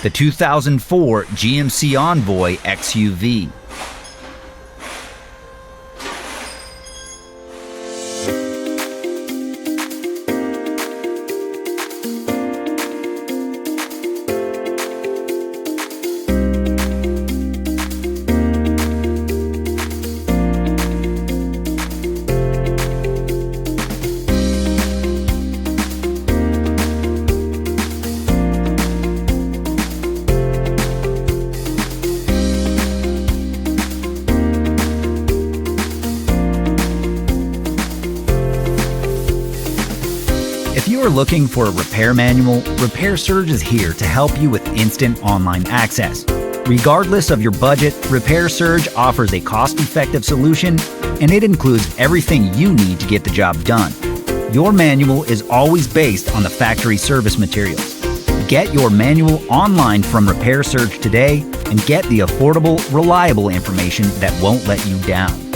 the 2004 GMC Envoy XUV. If you are looking for a repair manual, Repair Surge is here to help you with instant online access. Regardless of your budget, Repair Surge offers a cost-effective solution, and it includes everything you need to get the job done. Your manual is always based on the factory service materials. Get your manual online from Repair Surge today and get the affordable, reliable information that won't let you down.